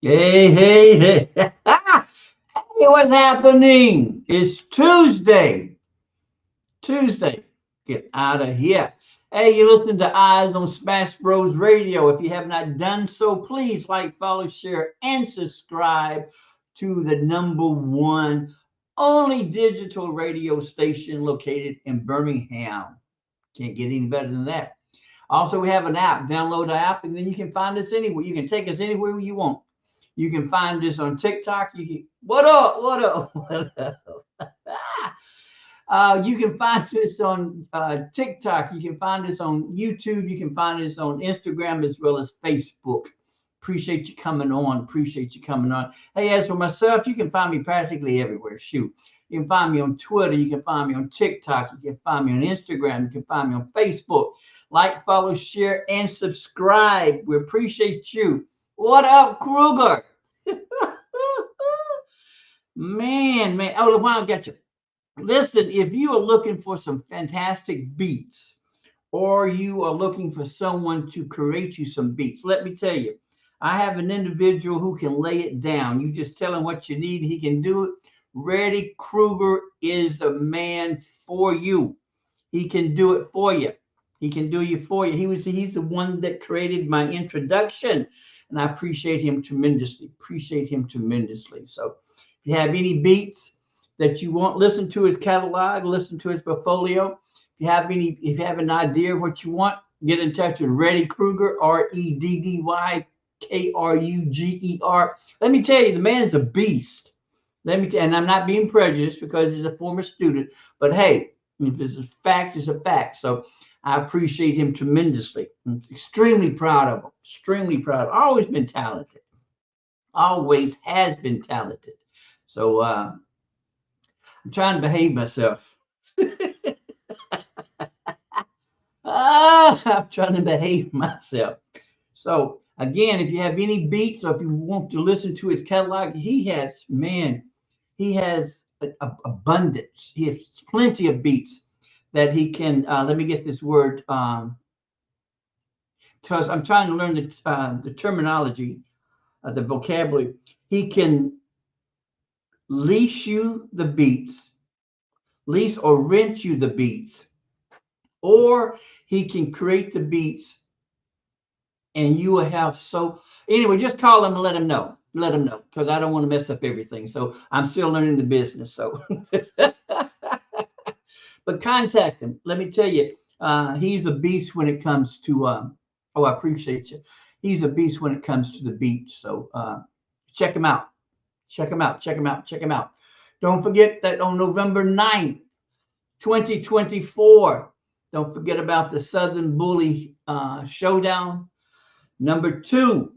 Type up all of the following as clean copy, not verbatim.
Hey, hey, hey. Hey, what's happening? It's Tuesday. Tuesday. Get out of here. Hey, you're listening to Eyes on Smash Bros Radio. If you have not done so, please like, follow, share, and subscribe to the number one only digital radio station located in Birmingham. Can't get any better than that. Also, we have an app. Download the app, and then you can find us anywhere. You can take us anywhere you want. You can find us on TikTok. You can what up? What up? What up? You can find us on TikTok. You can find us on YouTube. You can find us on Instagram as well as Facebook. Appreciate you coming on. Appreciate you coming on. Hey, as for myself, you can find me practically everywhere. Shoot. You can find me on Twitter. You can find me on TikTok. You can find me on Instagram. You can find me on Facebook. Like, follow, share, and subscribe. We appreciate you. What up, Kruger? Man. Oh, the I got you. Listen, if you are looking for some fantastic beats, or you are looking for someone to create you some beats, let me tell you, I have an individual who can lay it down. You just tell him what you need, he can do it. Reddy Kruger is the man for you. He can do it for you. He can do you for you. He's the one that created my introduction, and I appreciate him tremendously. Appreciate him tremendously. So, if you have any beats that you want, listen to his catalog, listen to his portfolio. If you have an idea of what you want, get in touch with Reddy Kruger, REDDYKRUGER. Let me tell you, the man is a beast. And I'm not being prejudiced because he's a former student, but hey, if it's a fact, it's a fact. So I appreciate him tremendously. I'm extremely proud of him. Extremely proud. Always been talented. Always has been talented. So I'm trying to behave myself. I'm trying to behave myself. So again, if you have any beats or if you want to listen to his catalog, he has abundance. He has plenty of beats that he can. Let me get this word because I'm trying to learn the terminology, the vocabulary. He can lease you the beats, lease or rent you the beats, or he can create the beats and you will have so anyway, just call him and let him know. Let him know because I don't want to mess up everything. So I'm still learning the business. So but contact him. Let me tell you, he's a beast when it comes to I appreciate you. He's a beast when it comes to the beach. So check him out. Check him out. Check him out. Check him out. Don't forget that on November 9th, 2024, don't forget about the Southern Bully Showdown. Number 2,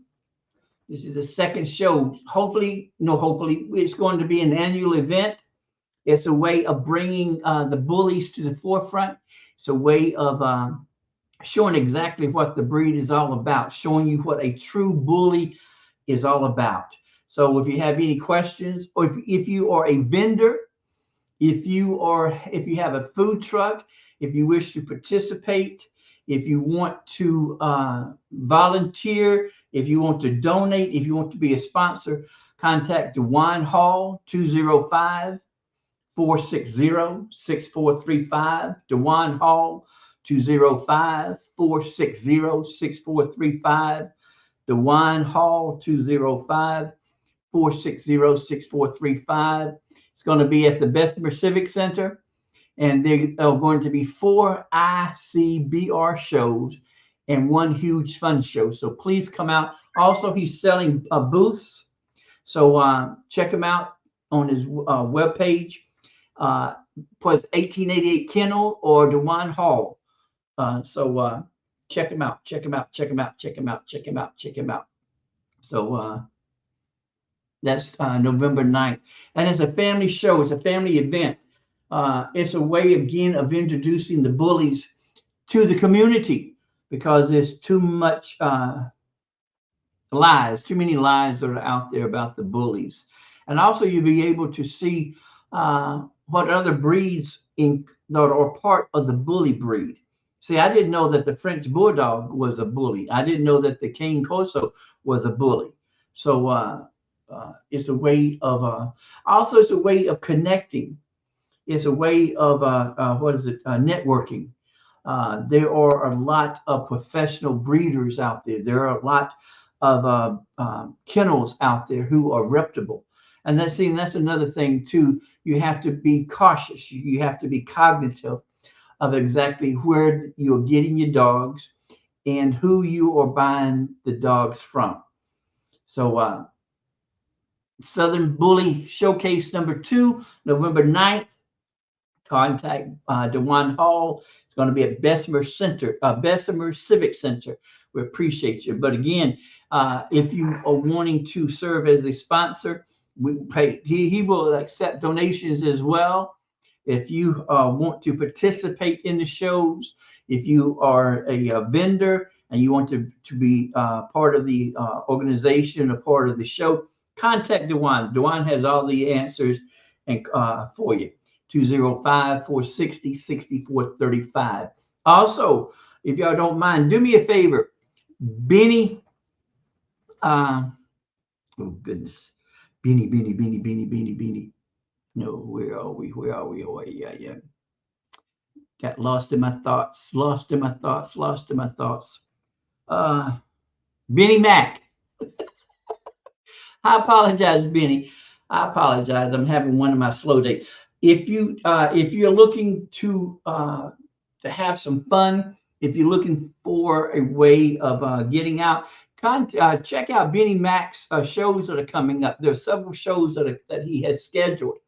this is the second show. Hopefully, it's going to be an annual event. It's a way of bringing the bullies to the forefront. It's a way of showing exactly what the breed is all about, showing you what a true bully is all about. So if you have any questions, or if you are a vendor, if you have a food truck, if you wish to participate, if you want to volunteer, if you want to donate, if you want to be a sponsor, contact DeWine Hall 205-460-6435. DeWine Hall 205-460-6435. DeWine Hall 205-460-6435. It's going to be at the Bessemer Civic Center, and there are going to be 4 ICBR shows and 1 huge fun show. So please come out. Also, he's selling booths. So check him out on his webpage. Was 1888 Kennel or DeWine Hall. So check him out. Check him out. Check him out. Check him out. Check him out. Check him out. So that's November 9th. And it's a family show. It's a family event. It's a way, again, of introducing the bullies to the community because there's too much lies, too many lies that are out there about the bullies. And also you'll be able to see what other breeds that are part of the bully breed. See, I didn't know that the French Bulldog was a bully. I didn't know that the Cane Corso was a bully. So it's a way of also it's a way of connecting. It's a way of what is it? Networking. There are a lot of professional breeders out there. There are a lot of kennels out there who are reputable. And that's another thing too. You have to be cautious. You have to be cognitive of exactly where you're getting your dogs and who you are buying the dogs from. So Southern Bully Showcase #2, November 9th. Contact DeJuan Hall. It's going to be at Bessemer Center, Bessemer Civic Center. We appreciate you. But again, if you are wanting to serve as a sponsor, we pay. He will accept donations as well. If you want to participate in the shows, if you are a vendor and you want to be part of the organization or part of the show, contact DeJuan. DeJuan has all the answers and for you. 205-460-6435. Also, if y'all don't mind, do me a favor. Benny, oh goodness. Benny. No, where are we? Oh, yeah. Got lost in my thoughts. Benny Mac. I apologize, Benny. I apologize. I'm having one of my slow days. If you're looking to have some fun, if you're looking for a way of getting out, check out Benny Mac's shows that are coming up. There are several shows that he has scheduled.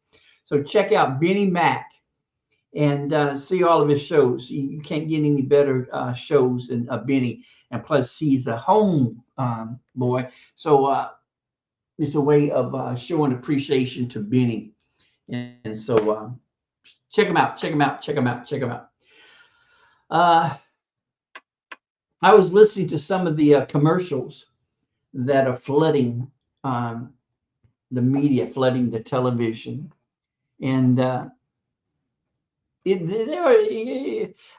So check out Benny Mac and see all of his shows. You can't get any better shows than Benny. And plus, he's a home boy. So it's a way of showing appreciation to Benny. And so check him out. I was listening to some of the commercials that are flooding the media, flooding the television. And I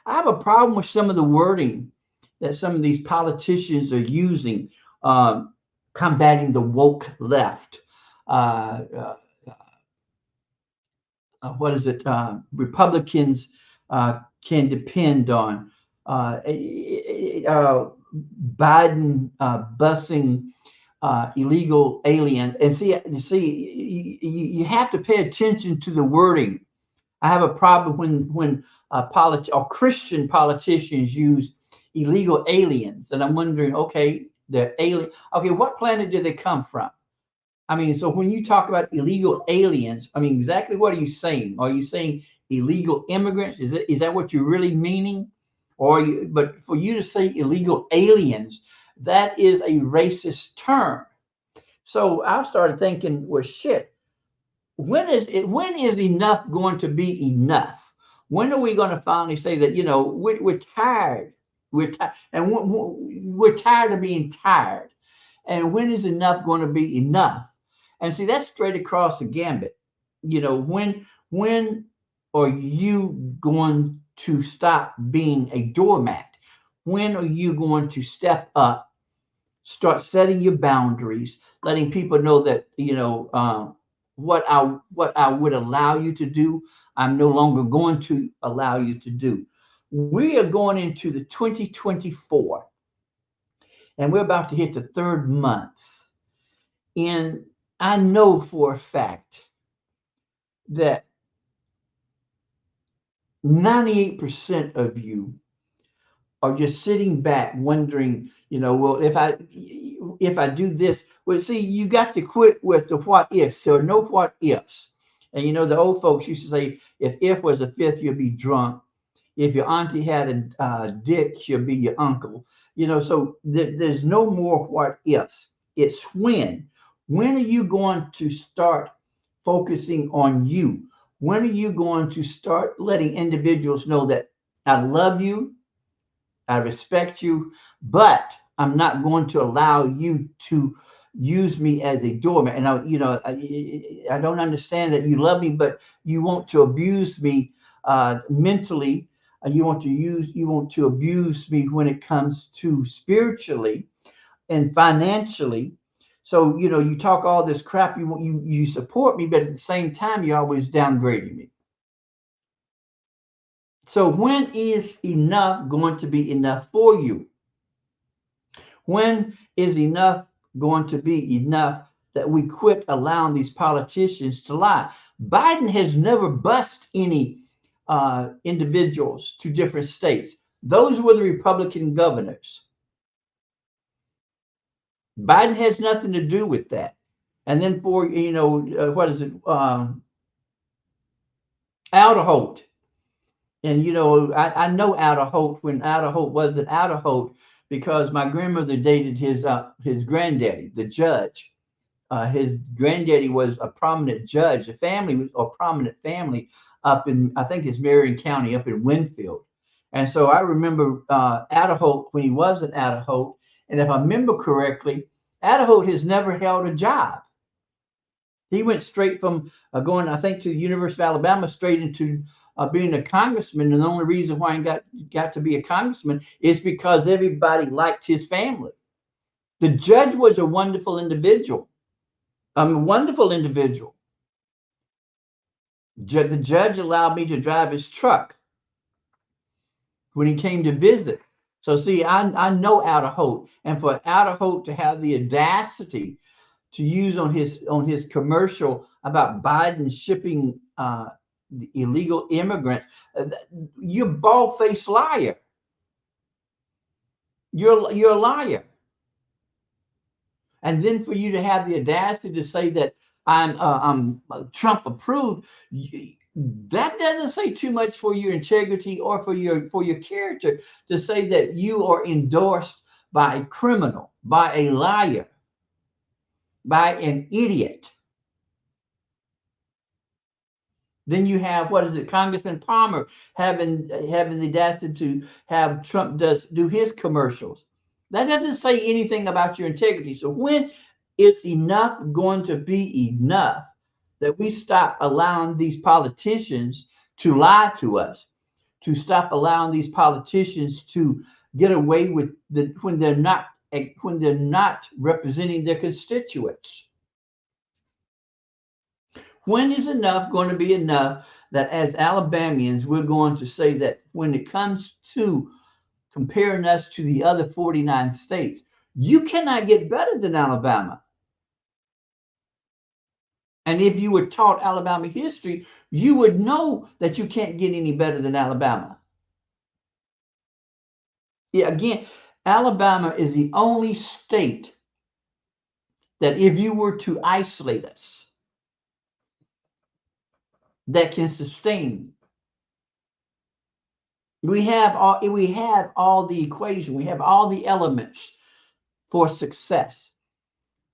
have a problem with some of the wording that some of these politicians are using, combating the woke left. What is it? Republicans can depend on Biden busing illegal aliens. And see, you have to pay attention to the wording. I have a problem when Christian politicians use illegal aliens, and I'm wondering, okay, they're alien. Okay, what planet did they come from? I mean, so when you talk about illegal aliens, I mean, exactly what are you saying? Are you saying illegal immigrants? Is that what you're really meaning? But for you to say illegal aliens, that is a racist term. So I started thinking, well, shit. When is enough going to be enough? When are we going to finally say that, we're tired? We're tired, and we're tired of being tired. And when is enough going to be enough? And see, that's straight across the gambit. When are you going to stop being a doormat? When are you going to step up, start setting your boundaries, letting people know that, what I would allow you to do, I'm no longer going to allow you to do. We are going into the 2024, and we're about to hit the third month. And I know for a fact that 98% of you are just sitting back wondering, well, if I do this, well, see, you got to quit with the what ifs. There are no what ifs. And the old folks used to say, if was a fifth, you'll be drunk. If your auntie had a dick, she'll be your uncle. So there's no more what ifs. It's when. When are you going to start focusing on you? When are you going to start letting individuals know that I love you, I respect you, but I'm not going to allow you to use me as a doormat? And I don't understand that you love me, but you want to abuse me mentally. You want to abuse me when it comes to spiritually and financially. So, you know, you talk all this crap, you support me, but at the same time, you're always downgrading me. So when is enough going to be enough for you? When is enough going to be enough that we quit allowing these politicians to lie? Biden has never bused any individuals to different states. Those were the Republican governors. Biden has nothing to do with that. And then for, you know, what is it? Alder Holt. And, you know, I know Alder Holt when Alder Holt wasn't Alder Holt because my grandmother dated his granddaddy, the judge. His granddaddy was a prominent judge. The family was a prominent family up in, I think it's Marion County, up in Winfield. And so I remember Alder Holt when he wasn't Alder Holt. And if I remember correctly, Alder Holt has never held a job. He went straight from going, I think, to the University of Alabama straight into being a congressman. And the only reason why he got to be a congressman is because everybody liked his family. The judge was a wonderful individual. A wonderful individual. The judge allowed me to drive his truck when he came to visit. So see, I know Alder Holt, and for Alder Holt to have the audacity to use on his commercial about Biden shipping the illegal immigrants, you're bald-faced liar. You're a liar. And then for you to have the audacity to say that I'm Trump approved, that doesn't say too much for your integrity or for your character to say that you are endorsed by a criminal, by a liar, by an idiot. Then you have, what is it, Congressman Palmer having the audacity to have Trump do his commercials. That doesn't say anything about your integrity. So when is enough going to be enough that we stop allowing these politicians to lie to us, to stop allowing these politicians to get away with when they're not representing their constituents? When is enough going to be enough that as Alabamians, we're going to say that when it comes to comparing us to the other 49 states, you cannot get better than Alabama. And if you were taught Alabama history, you would know that you can't get any better than Alabama. Yeah, again, Alabama is the only state that if you were to isolate us, that can sustain. We have all the equation, we have all the elements for success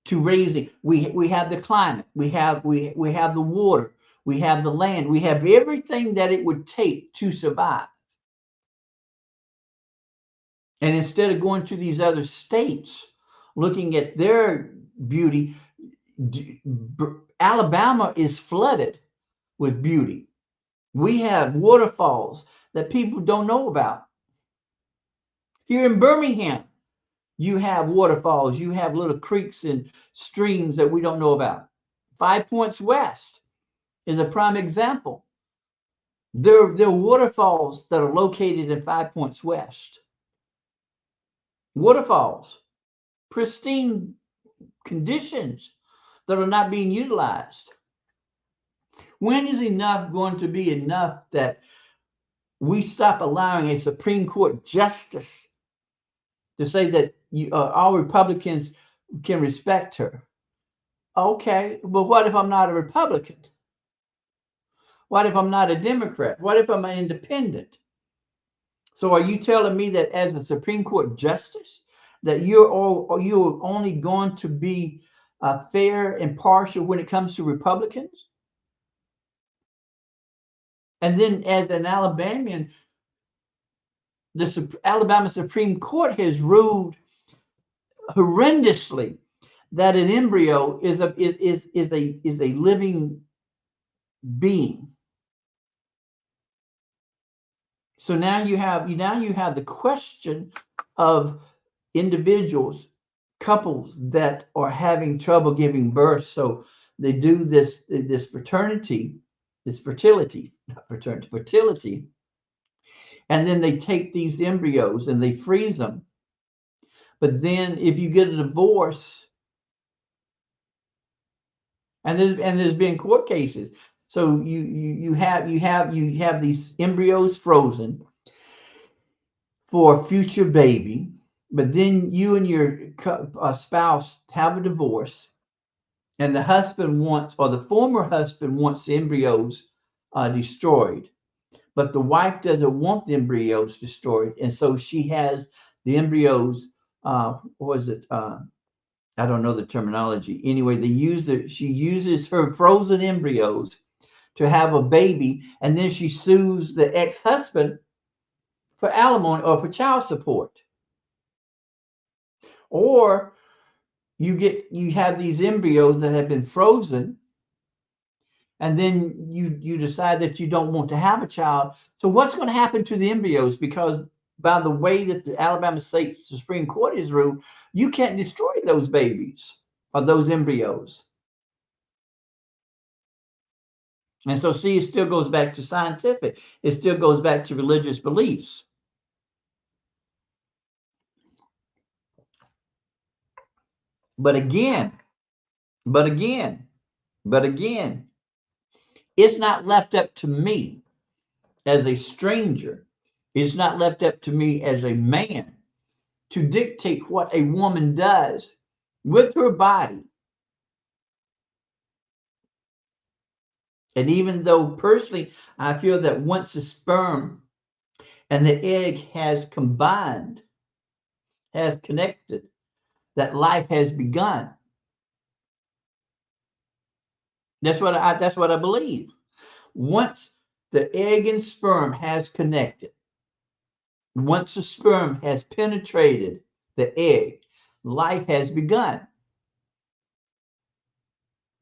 to raising. We have the climate, we have the water, we have the land, we have everything that it would take to survive. And instead of going to these other states, looking at their beauty, Alabama is flooded with beauty. We have waterfalls that people don't know about. Here in Birmingham, you have waterfalls, you have little creeks and streams that we don't know about. 5 Points West is a prime example. There are waterfalls that are located in 5 Points West. Waterfalls, pristine conditions that are not being utilized. When is enough going to be enough that we stop allowing a Supreme Court justice to say that all Republicans can respect her? Okay, but what if I'm not a Republican? What if I'm not a Democrat? What if I'm an independent? So are you telling me that as a Supreme Court justice, that you're only going to be fair and partial when it comes to Republicans? And then as an Alabamian, the Alabama Supreme Court has ruled horrendously that an embryo is a living being. So now you have the question of individuals couples that are having trouble giving birth. So they do this fertility, not fraternity, fertility, and then they take these embryos and they freeze them. But then if you get a divorce, and there's been court cases, so you have these embryos frozen for a future baby, but then you and your spouse have a divorce, and the husband wants, or the former husband wants the embryos destroyed, but the wife doesn't want the embryos destroyed, and so she has the embryos. What was it? I don't know the terminology. Anyway, she uses her frozen embryos to have a baby, and then she sues the ex-husband for alimony or for child support. Or you have these embryos that have been frozen, and then you decide that you don't want to have a child. So what's going to happen to the embryos? Because by the way that the Alabama State Supreme Court is ruled, you can't destroy those babies or those embryos. And so, see, it still goes back to scientific. It still goes back to religious beliefs. But again, but again, but again, it's not left up to me as a stranger. It's not left up to me as a man to dictate what a woman does with her body. And even though personally, I feel that once the sperm and the egg has combined, has connected, that life has begun. That's what I believe. Once the egg and sperm has connected, once the sperm has penetrated the egg, life has begun.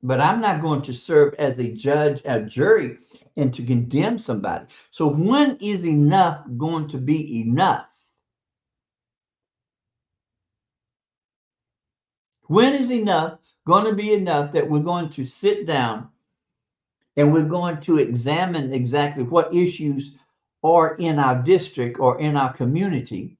But I'm not going to serve as a judge, a jury, and to condemn somebody. So when is enough going to be enough? When is enough going to be enough that we're going to sit down and we're going to examine exactly what issues are in our district or in our community,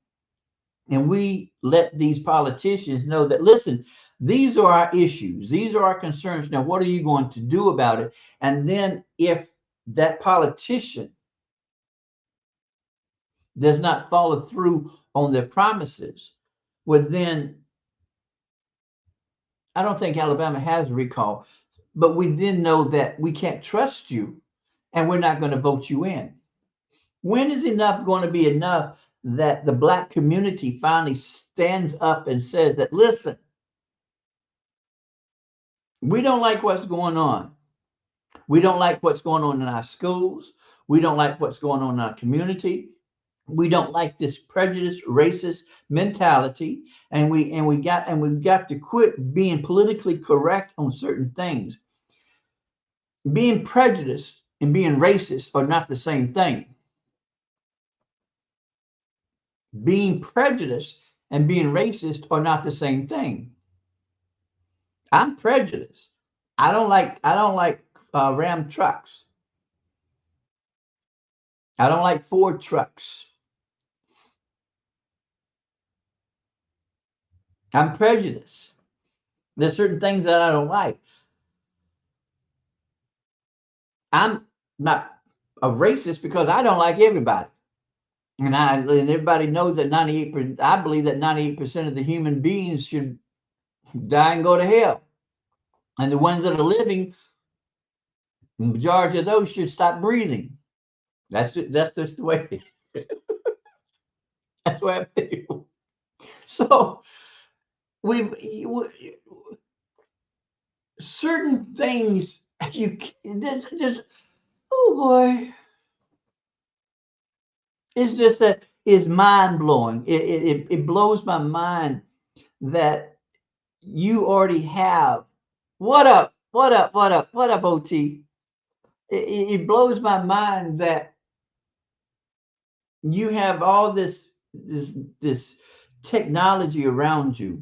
and we let these politicians know that, listen, these are our issues, these are our concerns. Now, what are you going to do about it? And then if that politician does not follow through on their promises, well, then I don't think Alabama has a recall, but we then know that we can't trust you and we're not going to vote you in. When is enough going to be enough that the Black community finally stands up and says that, listen, we don't like what's going on. We don't like what's going on in our schools. We don't like what's going on in our community. We don't like this prejudiced, racist mentality, and we've got to quit being politically correct on certain things. Being prejudiced and being racist are not the same thing. Being prejudiced and being racist are not the same thing. I'm prejudiced. I don't like Ram trucks. I don't like Ford trucks. I'm prejudiced. There's certain things that I don't like. I'm not a racist because I don't like everybody. And everybody knows that 98%, I believe that 98% of the human beings should die and go to hell. And the ones that are living, the majority of those should stop breathing. That's just the way. That's the way I feel. So we certain things you just oh boy, it's just that is mind blowing. It blows my mind that you already have. What up? What up? What up? What up, OT? It blows my mind that you have all this technology around you,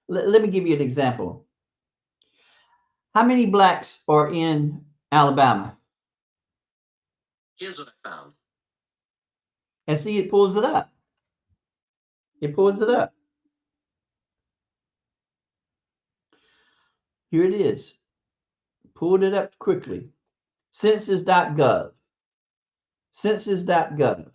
Let me give you an example. How many blacks are in Alabama? Here's what I found. And see, it pulls it up. It pulls it up. Here it is. Pulled it up quickly. Census.gov. Census.gov.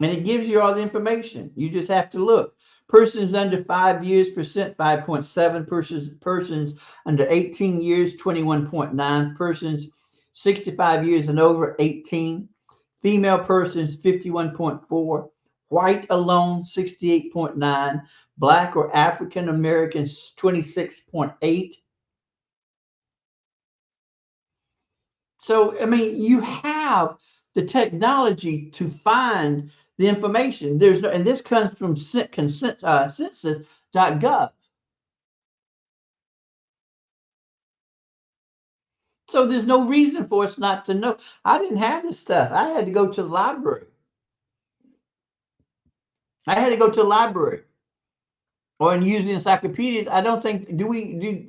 And it gives you all the information. You just have to look. Persons under 5 years, percent 5.7. Persons under 18 years, 21.9. Persons 65 years and over, 18. Female persons, 51.4. White alone, 68.9. Black or African Americans, 26.8. So, I mean, you have the technology to find the information. There's no, and this comes from census.gov. So there's no reason for us not to know. I didn't have this stuff. I had to go to the library. I had to go to the library or and use the encyclopedias. I don't think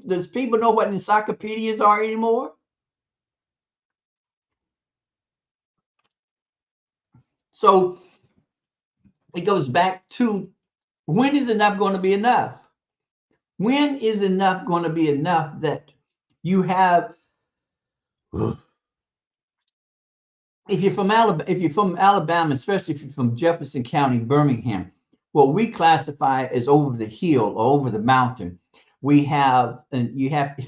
does people know what encyclopedias are anymore? So it goes back to, when is enough going to be enough? When is enough going to be enough that you have, if you're from Alabama, especially if you're from Jefferson County, Birmingham, what we classify as over the hill or over the mountain, we have, and you have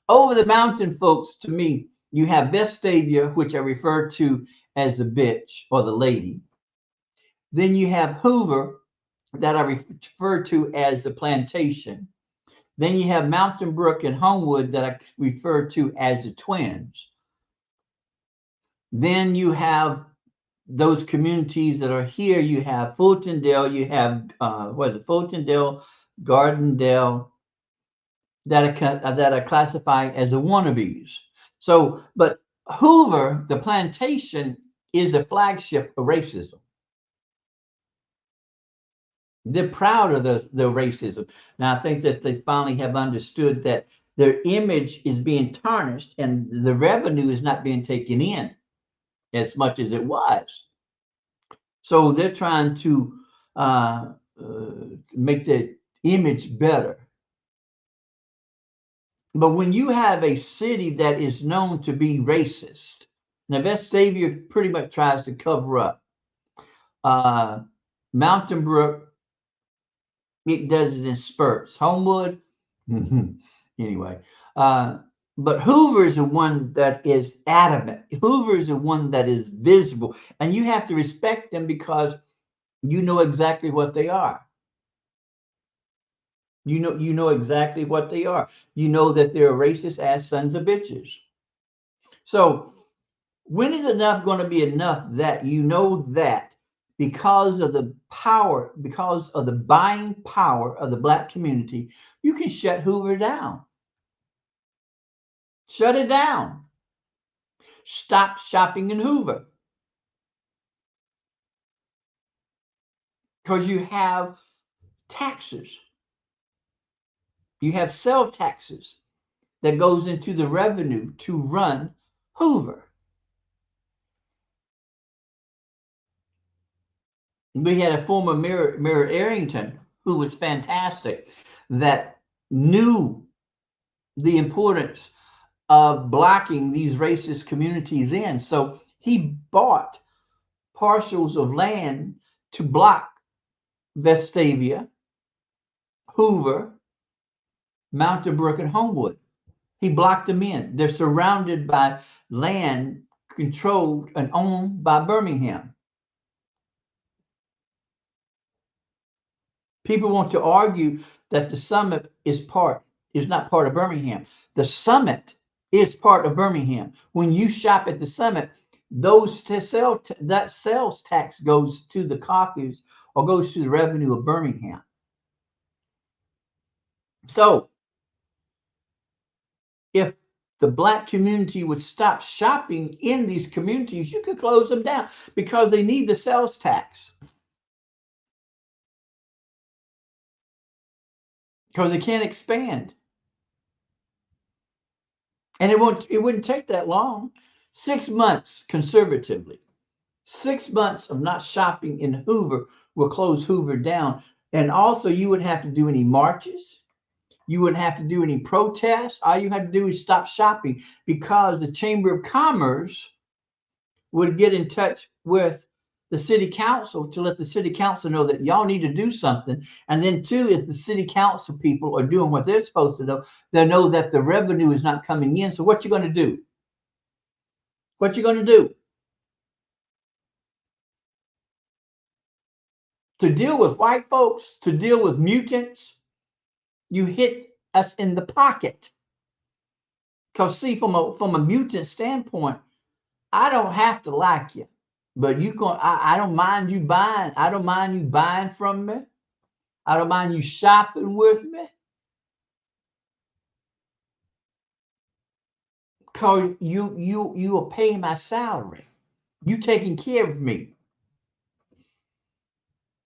over the mountain, folks, to me, you have Vestavia, which I refer to as the bitch or the lady. Then you have Hoover, that I refer to as the plantation. Then you have Mountain Brook and Homewood, that I refer to as the twins. Then you have those communities that are here. You have Fultondale, you have what is it, Fultondale, Gardendale, that are classified as the wannabes. So, but Hoover, the plantation, is the flagship of racism. They're proud of the racism. Now, I think that they finally have understood that their image is being tarnished and the revenue is not being taken in as much as it was. So they're trying to make the image better. But when you have a city that is known to be racist, now Vestavia pretty much tries to cover up. Mountain Brook, it does it in spurts. Homewood, anyway. But Hoover is the one that is adamant. Hoover is the one that is visible, and you have to respect them because you know exactly what they are. You know exactly what they are. You know that they're racist ass sons of bitches. So when is enough going to be enough that you know that because of the power, because of the buying power of the black community, you can shut Hoover down. Shut it down. Stop shopping in Hoover. Because you have taxes. You have sales taxes that goes into the revenue to run Hoover. We had a former Mayor Arrington who was fantastic, that knew the importance of blocking these racist communities in. So he bought parcels of land to block Vestavia, Hoover, Mountain Brook, and Homewood. He blocked them in. They're surrounded by land controlled and owned by Birmingham. People want to argue that the summit is not part of Birmingham. The summit is part of Birmingham. When you shop at the summit, that sales tax goes to the coffers or goes to the revenue of Birmingham. So if the Black community would stop shopping in these communities, you could close them down because they need the sales tax. Because they can't expand. And it wouldn't take that long. 6 months conservatively. 6 months of not shopping in Hoover will close Hoover down. And also you wouldn't have to do any marches. You wouldn't have to do any protests. All you have to do is stop shopping because the Chamber of Commerce would get in touch with the city council to let the city council know that y'all need to do something. And then too, if the city council people are doing what they're supposed to know, they know that the revenue is not coming in. So what you going to do? What you going to do? To deal with white folks, to deal with mutants, you hit us in the pocket. Because see, from a mutant standpoint, I don't have to like you, but I don't mind you buying. I don't mind you buying from me. I don't mind you shopping with me. Because you are paying my salary. You taking care of me.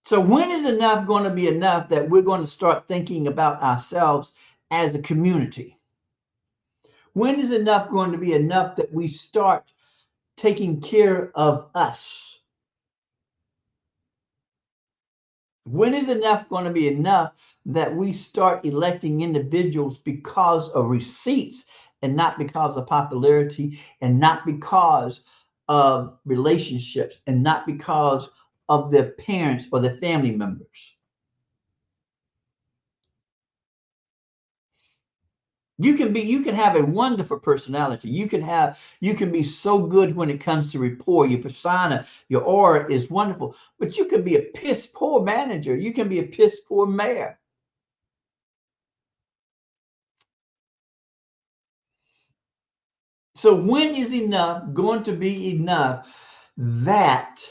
So when is enough going to be enough that we're going to start thinking about ourselves as a community? When is enough going to be enough that we start taking care of us? When is enough going to be enough that we start electing individuals because of receipts and not because of popularity and not because of relationships and not because of their parents or their family members? You can have a wonderful personality. You can be so good when it comes to rapport. Your persona, your aura is wonderful, but you can be a piss poor manager. You can be a piss poor mayor. So when is enough going to be enough that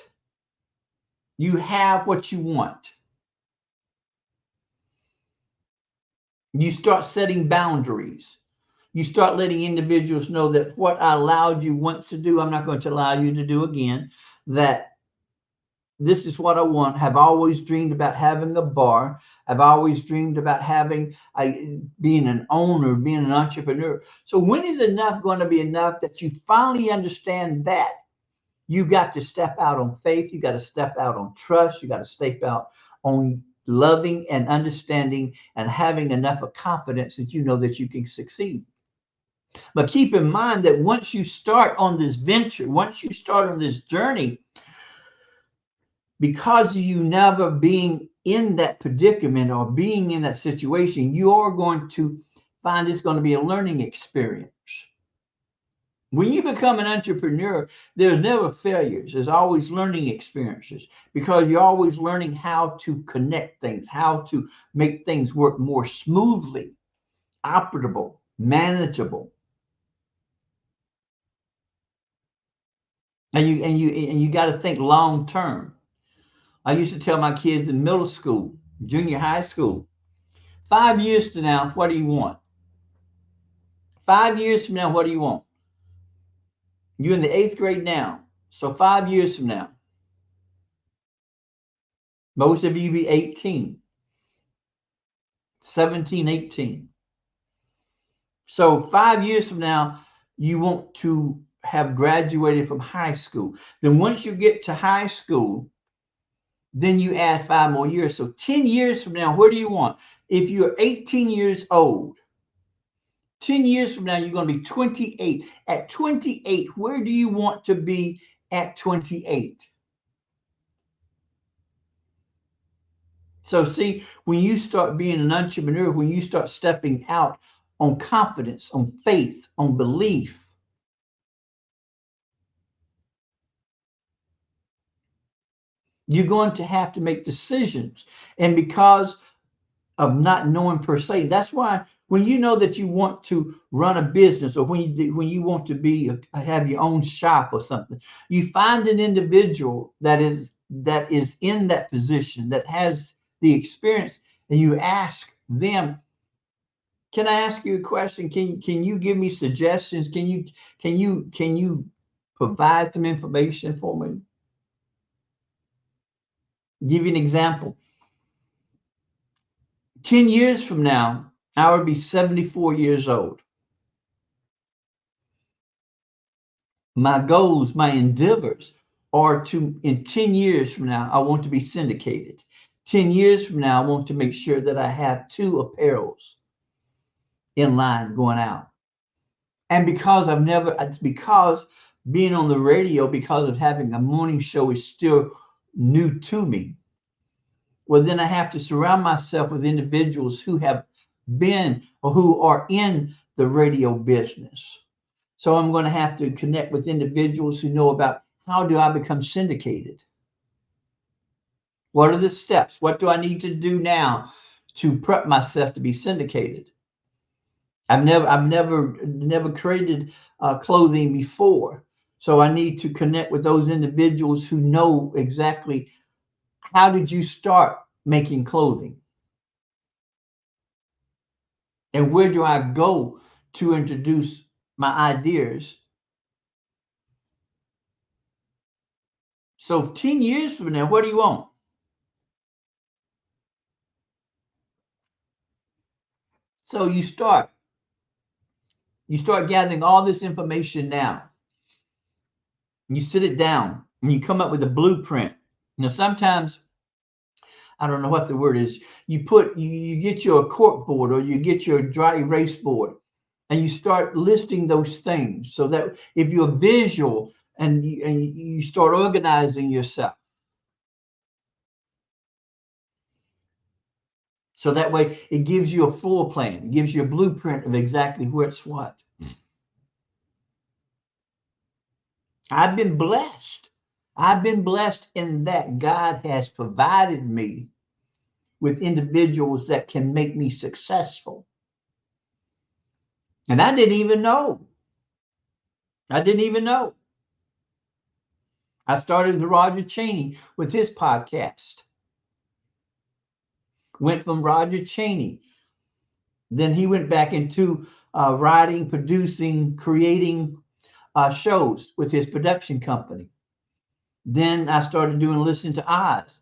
you have what you want? You start setting boundaries. You start letting individuals know that what I allowed you once to do, I'm not going to allow you to do again. That this is what I want. I've always dreamed about having a bar. I've always dreamed about being an owner, being an entrepreneur. So when is enough going to be enough that you finally understand that you got to step out on faith? You got to step out on trust. You got to step out on loving and understanding and having enough of confidence that you know that you can succeed. But keep in mind that once you start on this venture, once you start on this journey, because of you never being in that predicament or being in that situation, you are going to find it's going to be a learning experience. When you become an entrepreneur, there's never failures. There's always learning experiences because you're always learning how to connect things, how to make things work more smoothly, operable, manageable. And you got to think long term. I used to tell my kids in middle school, junior high school, 5 years from now, what do you want? 5 years from now, what do you want? You're in the 8th grade now. So 5 years from now, most of you be 18, 17, 18. So 5 years from now, you want to have graduated from high school. Then once you get to high school, then you add 5 more years. So 10 years from now, where do you want? If you're 18 years old, 10 years from now, you're going to be 28. At 28, where do you want to be at 28? So see, when you start being an entrepreneur, when you start stepping out on confidence, on faith, on belief, you're going to have to make decisions. And because of not knowing per se, that's why when you know that you want to run a business or when you want to have your own shop or something, you find an individual that is in that position, that has the experience, and you ask them, Can I ask you a question? Can you give me suggestions? Can you provide some information for me? Give you an example. 10 years from now, I will be 74 years old. My goals, my endeavors are to, in 10 years from now, I want to be syndicated. 10 years from now, I want to make sure that I have 2 apparels in line going out. And because being on the radio, because of having a morning show is still new to me, well, then I have to surround myself with individuals who have been or who are in the radio business. So I'm going to have to connect with individuals who know about how do I become syndicated? What are the steps? What do I need to do now to prep myself to be syndicated? I've never created clothing before. So I need to connect with those individuals who know exactly how did you start making clothing? And where do I go to introduce my ideas? So 10 years from now, what do you want? So you start gathering all this information now. You sit it down and you come up with a blueprint. Now, sometimes, I don't know what the word is, you get your cork board or you get your dry erase board and you start listing those things so that if you're visual and you start organizing yourself. So that way it gives you a floor plan, it gives you a blueprint of exactly what's what. I've been blessed. I've been blessed in that God has provided me with individuals that can make me successful. And I didn't even know. I didn't even know. I started with Roger Chaney with his podcast. Went from Roger Chaney. Then he went back into writing, producing, creating shows with his production company. Then I started listening to OZZz.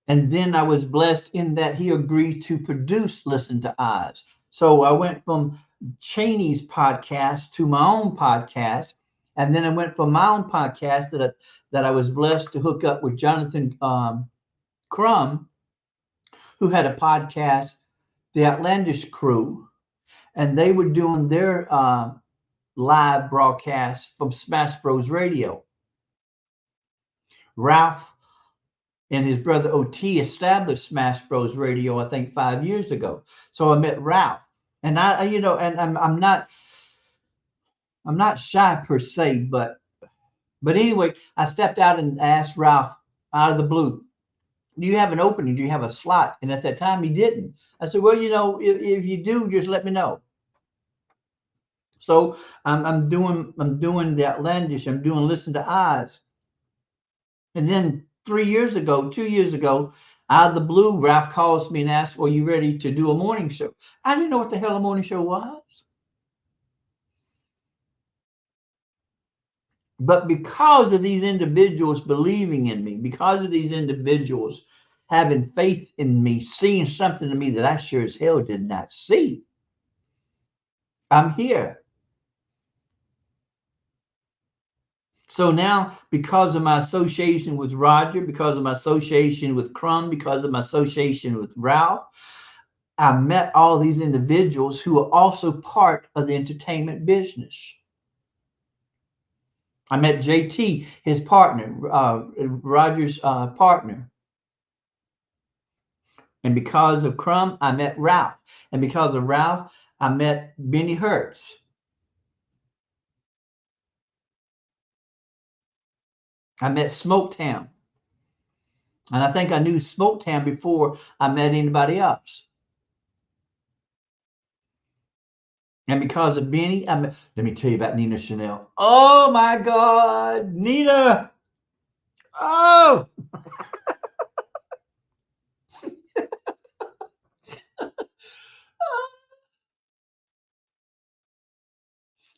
And then I was blessed in that he agreed to produce Listen to OZZz. So I went from Chaney's podcast to my own podcast. And then I went from my own podcast that I was blessed to hook up with Jonathan Crum, who had a podcast, The Outlandish Crew. And they were doing their live broadcast from Smash Bros. Radio. Ralph and his brother OT established Smash Bros. Radio, I think 5 years ago. So I met Ralph, and I'm not shy per se, but anyway, I stepped out and asked Ralph out of the blue, "Do you have an opening? Do you have a slot?" And at that time, he didn't. I said, "Well, if you do, just let me know." So I'm doing the Outlandish. I'm doing Listen to OZZz, and then 2 years ago, out of the blue, Ralph calls me and asks, "Well, you ready to do a morning show?" I didn't know what the hell a morning show was. But because of these individuals believing in me, because of these individuals having faith in me, seeing something in me that I sure as hell did not see, I'm here. So now, because of my association with Roger, because of my association with Crum, because of my association with Ralph, I met all of these individuals who are also part of the entertainment business. I met JT, his partner, Roger's partner. And because of Crum, I met Ralph. And because of Ralph, I met Benny Hertz. I met Smoketown. And I think I knew Smoketown before I met anybody else. And because of Benny, let me tell you about Nina Chanel. Oh my God, Nina. Oh,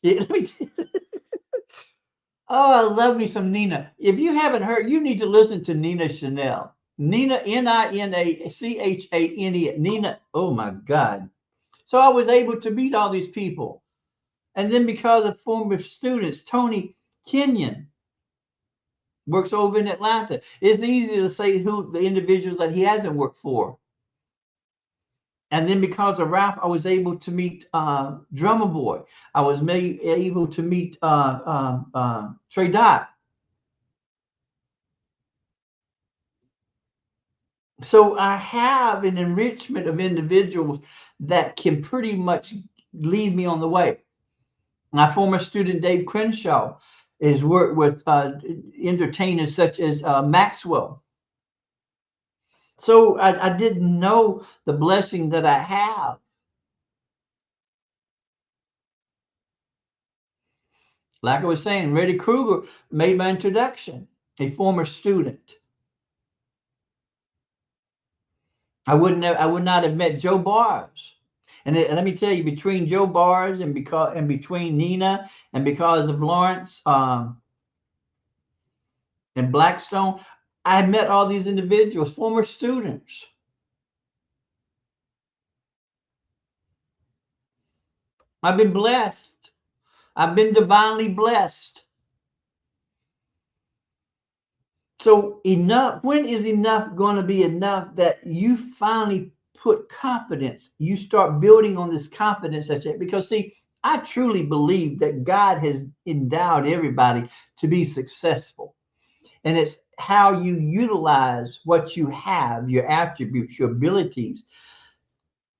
Let me Oh, I love me some Nina. If you haven't heard, you need to listen to Nina Chanel. Nina, Ninachane. Nina, oh my God. So I was able to meet all these people. And then because of former students, Tony Kenyon works over in Atlanta. It's easy to say who the individuals that he hasn't worked for. And then because of Ralph, I was able to meet Drummer Boy. I was able to meet Trey Dot. So I have an enrichment of individuals that can pretty much lead me on the way. My former student, Dave Crenshaw, has worked with entertainers such as Maxwell. So I didn't know the blessing that I have. Like I was saying, Reddy Krueger made my introduction, a former student. I would not have met Joe Bars. And let me tell you, between Joe Bars and between Nina and because of Lawrence and Blackstone, I met all these individuals, former students. I've been blessed. I've been divinely blessed. So enough, when is enough going to be enough that you finally put confidence? You start building on this confidence because see, I truly believe that God has endowed everybody to be successful. And it's how you utilize what you have, your attributes, your abilities,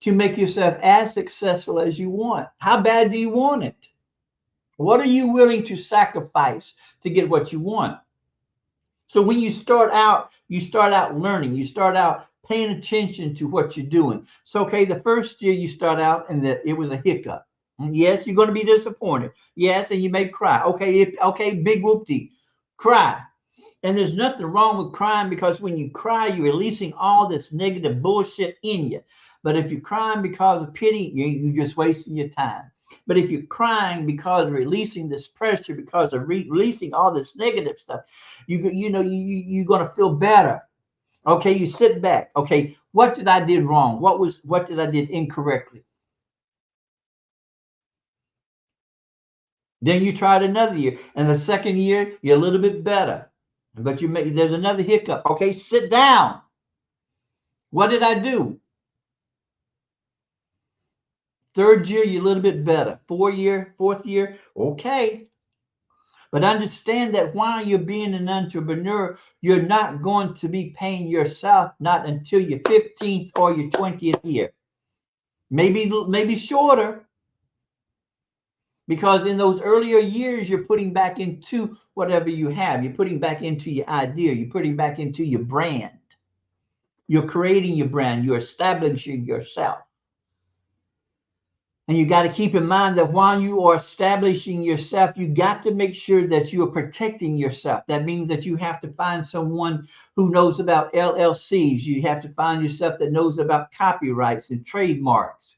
to make yourself as successful as you want. How bad do you want it? What are you willing to sacrifice to get what you want? So when you start out learning, you start out paying attention to what you're doing. So, okay, the first year you start out and it was a hiccup. Yes, you're going to be disappointed. Yes, and you may cry. Okay, big whoopty, cry. And there's nothing wrong with crying because when you cry, you're releasing all this negative bullshit in you. But if you're crying because of pity, you're just wasting your time. But if you're crying because of releasing this pressure, because of releasing all this negative stuff, you're going to feel better. Okay, you sit back. Okay, what did I did wrong? What did I did incorrectly? Then you tried another year, and the second year you're a little bit better, but there's another hiccup. Okay, sit down. What did I do? Third year you're a little bit better. Fourth year, okay. But understand that while you're being an entrepreneur, you're not going to be paying yourself not until your 15th or your 20th year. Maybe shorter. Because in those earlier years, you're putting back into whatever you have. You're putting back into your idea. You're putting back into your brand. You're creating your brand. You're establishing yourself. And you got to keep in mind that while you are establishing yourself, you got to make sure that you are protecting yourself. That means that you have to find someone who knows about LLCs. You have to find yourself that knows about copyrights and trademarks.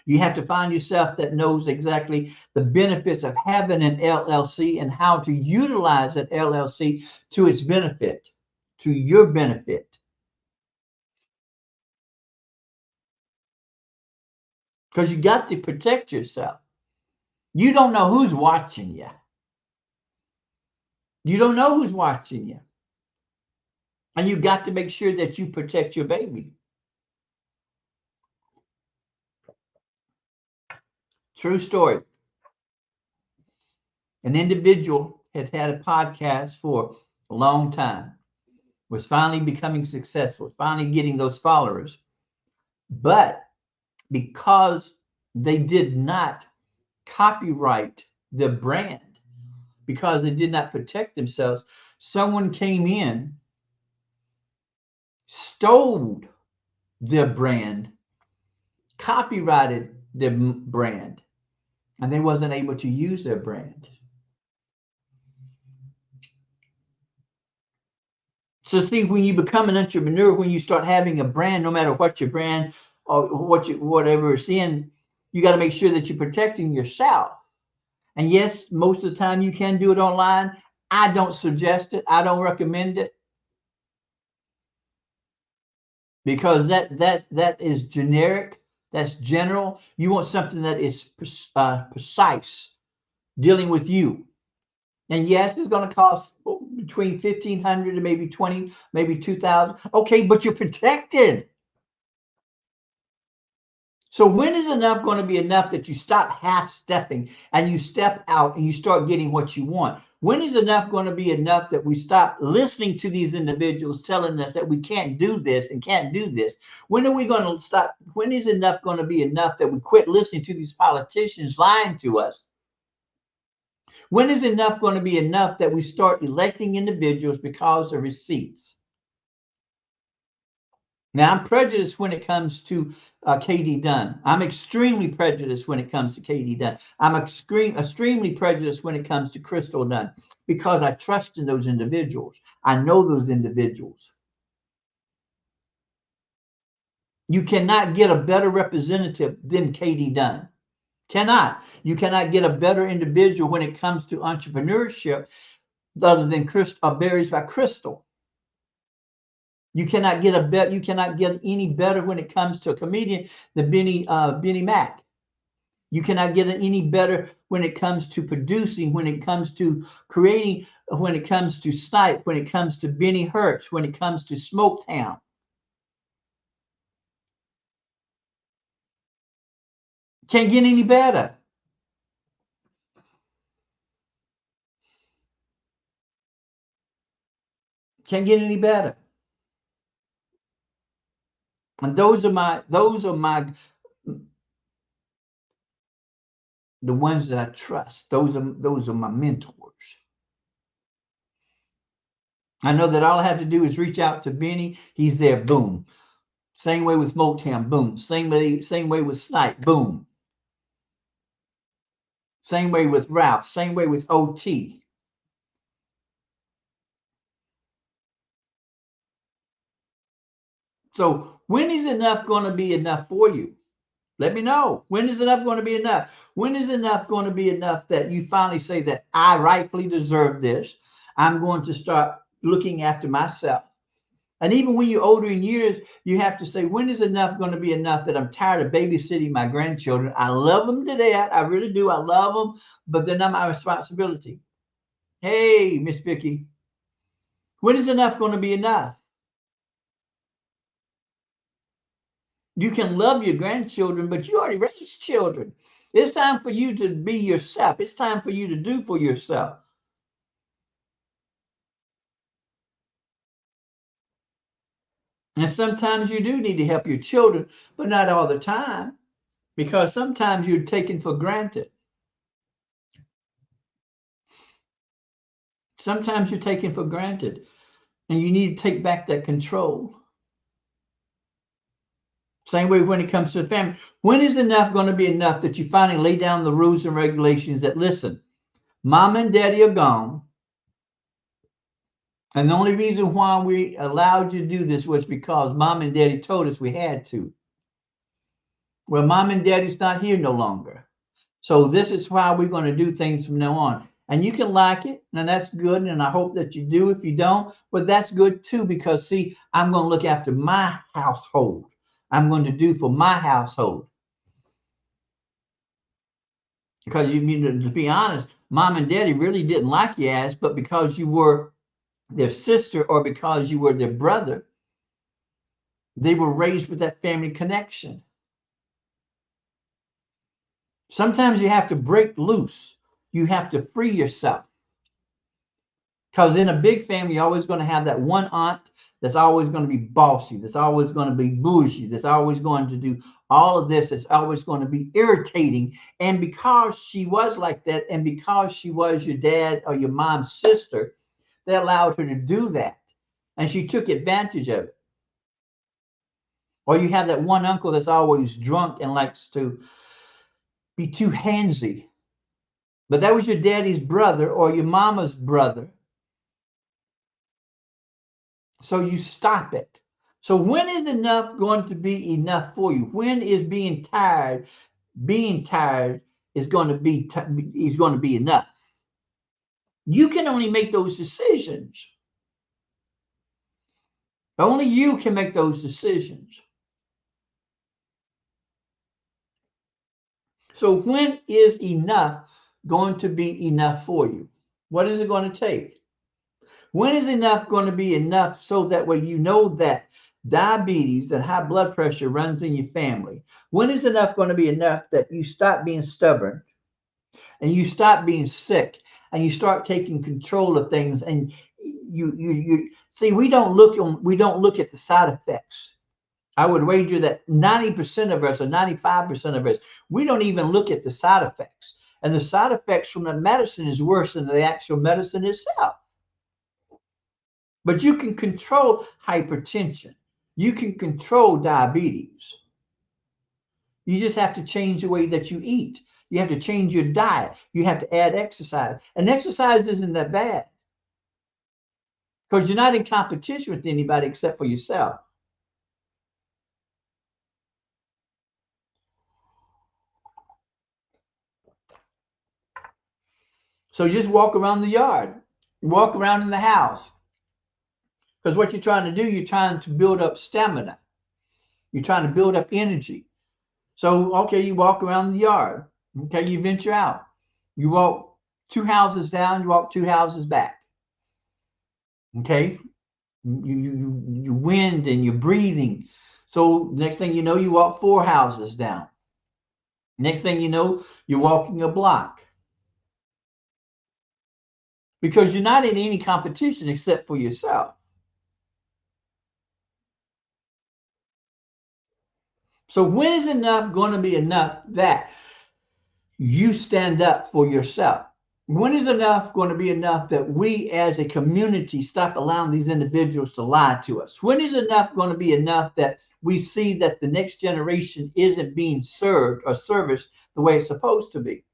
You have to find yourself that knows exactly the benefits of having an LLC and how to utilize that LLC to its benefit, to your benefit. Because you got to protect yourself. You don't know who's watching you. You don't know who's watching you. And you got to make sure that you protect your baby. True story. An individual had had a podcast for a long time, was finally becoming successful, finally getting those followers. But because they did not copyright the brand, because they did not protect themselves, someone came in, stole their brand, copyrighted their brand, and they wasn't able to use their brand. So see, when you become an entrepreneur, when you start having a brand, no matter what your brand or whatever it's in, You got to make sure that you're protecting yourself. And yes, most of the time you can do it online. I don't suggest it. I don't recommend it, because that is generic. That's general. You want something that is precise, dealing with you. And yes, it's going to cost between 1,500 and maybe 20, maybe 2,000. Okay, but you're protected. So when is enough going to be enough that you stop half stepping and you step out and you start getting what you want? When is enough going to be enough that we stop listening to these individuals telling us that we can't do this and can't do this? When are we going to stop? When is enough going to be enough that we quit listening to these politicians lying to us? When is enough going to be enough that we start electing individuals because of receipts? Now, I'm prejudiced when it comes to KD Dunn. I'm extremely prejudiced when it comes to KD Dunn. I'm extremely prejudiced when it comes to Crystal Dunn, because I trust in those individuals. I know those individuals. You cannot get a better representative than KD Dunn. Cannot. You cannot get a better individual when it comes to entrepreneurship other than Berries by Crystal. You cannot get you cannot get any better when it comes to a comedian than Benny Mac. You cannot get any better when it comes to producing, when it comes to creating, when it comes to Snipe, when it comes to Benny Hertz, when it comes to Smoketown. Can't get any better. Can't get any better. And those are the ones that I trust. Those are my mentors. I know that all I have to do is reach out to Benny. He's there. Boom. Same way with Motown. Boom. Same way with Snipe. Boom. Same way with Ralph. Same way with OT. So when is enough going to be enough for you? Let me know. When is enough going to be enough? When is enough going to be enough that you finally say that I rightfully deserve this? I'm going to start looking after myself. And even when you're older in years, you have to say, when is enough going to be enough that I'm tired of babysitting my grandchildren? I love them to death. I really do. I love them, but they're not my responsibility. Hey, Miss Vicky, when is enough going to be enough? You can love your grandchildren, but you already raised children. It's time for you to be yourself. It's time for you to do for yourself. And sometimes you do need to help your children, but not all the time, because sometimes you're taken for granted. Sometimes you're taken for granted, and you need to take back that control. Same way when it comes to the family. When is enough going to be enough that you finally lay down the rules and regulations that, listen, mom and daddy are gone, and the only reason why we allowed you to do this was because mom and daddy told us we had to. Well, mom and daddy's not here no longer. So this is how we're going to do things from now on. And you can like it, and that's good. And I hope that you do. If you don't, but that's good too, because see, I'm going to look after my household. I'm going to do for my household. Because you mean, to be honest, mom and daddy really didn't like you as, but because you were their sister or because you were their brother, they were raised with that family connection. Sometimes you have to break loose. You have to free yourself. Because in a big family, you're always going to have that one aunt that's always going to be bossy, that's always going to be bougie, that's always going to do all of this, that's always going to be irritating. And because she was like that, and because she was your dad or your mom's sister, they allowed her to do that. And she took advantage of it. Or you have that one uncle that's always drunk and likes to be too handsy. But that was your daddy's brother or your mama's brother. So you stop it. So when is enough going to be enough for you? When is being tired being tired is going to be enough. You can only make those decisions. Only you can make those decisions. So when is enough going to be enough for you? What is it going to take? When is enough going to be enough so that way you know that diabetes and high blood pressure runs in your family? When is enough going to be enough that you stop being stubborn and you stop being sick and you start taking control of things? And you see, we don't look at the side effects. I would wager that 90% of us or 95% of us, we don't even look at the side effects. And the side effects from the medicine is worse than the actual medicine itself. But you can control hypertension. You can control diabetes. You just have to change the way that you eat. You have to change your diet. You have to add exercise. And exercise isn't that bad because you're not in competition with anybody except for yourself. So just walk around the yard, walk around in the house. Because what you're trying to do, you're trying to build up stamina. You're trying to build up energy. So, okay, you walk around the yard. Okay, you venture out. You walk 2 houses down, you walk 2 houses back. Okay, you wind and you're breathing. So next thing you know, you walk 4 houses down. Next thing you know, you're walking a block. Because you're not in any competition except for yourself. So when is enough going to be enough that you stand up for yourself? When is enough going to be enough that we as a community stop allowing these individuals to lie to us? When is enough going to be enough that we see that the next generation isn't being served or serviced the way it's supposed to be?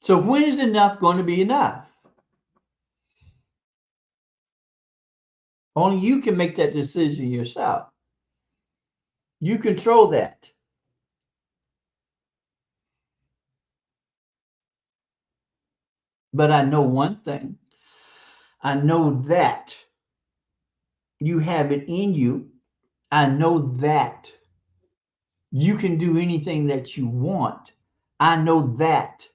So when is enough going to be enough? Only you can make that decision yourself. You control that. But I know one thing. I know that you have it in you. I know that you can do anything that you want. I know that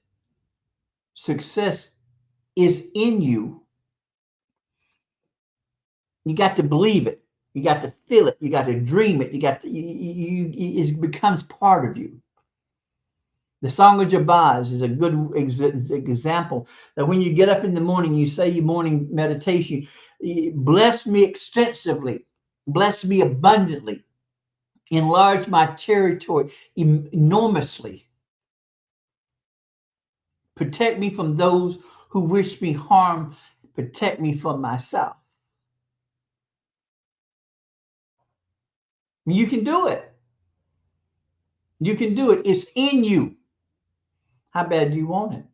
success is in you. You got to believe it. You got to feel it. You got to dream it. You got to, it becomes part of you. The Song of Jabaz is a good example that when you get up in the morning, you say your morning meditation, bless me extensively, bless me abundantly, enlarge my territory enormously, protect me from those who wish me harm, protect me from myself. You can do it. You can do it. It's in you. How bad do you want it?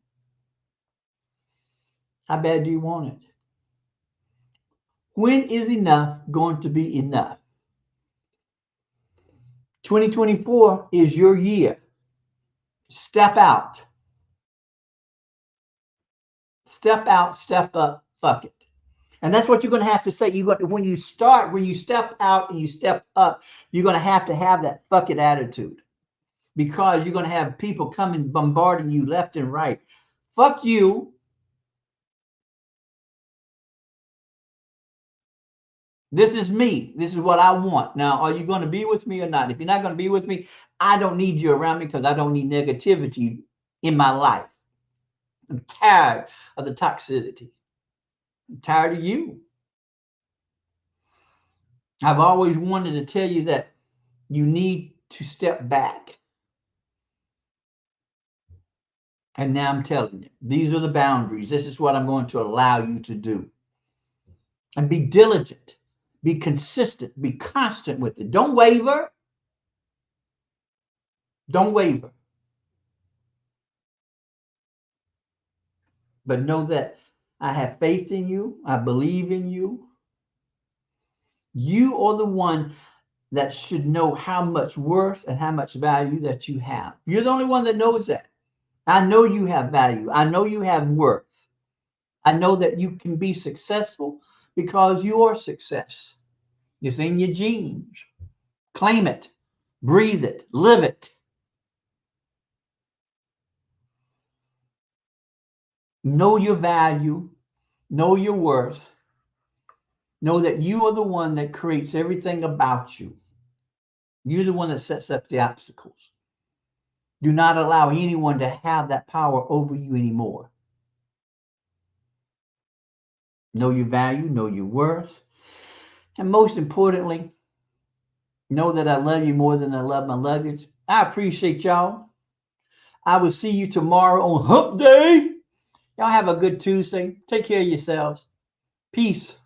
How bad do you want it? When is enough going to be enough? 2024 is your year. Step out. Step out, step up, fuck it. And that's what you're going to have to say. When you step out and you step up, you're going to have that fuck it attitude. Because you're going to have people coming bombarding you left and right. Fuck you. This is me. This is what I want. Now, are you going to be with me or not? If you're not going to be with me, I don't need you around me because I don't need negativity in my life. I'm tired of the toxicity. I'm tired of you. I've always wanted to tell you that you need to step back. And now I'm telling you, these are the boundaries. This is what I'm going to allow you to do. And be diligent, be consistent, be constant with it. Don't waver. Don't waver. But know that I have faith in you. I believe in you. You are the one that should know how much worth and how much value that you have. You're the only one that knows that. I know you have value. I know you have worth. I know that you can be successful because you are success. It's in your genes. Claim it, breathe it, live it. Know your value, know your worth. Know that you are the one that creates everything about you. You're the one that sets up the obstacles. Do not allow anyone to have that power over you anymore. Know your value, know your worth. And most importantly, know that I love you more than I love my luggage. I appreciate y'all. I will see you tomorrow on Hump Day. Y'all have a good Tuesday. Take care of yourselves. Peace.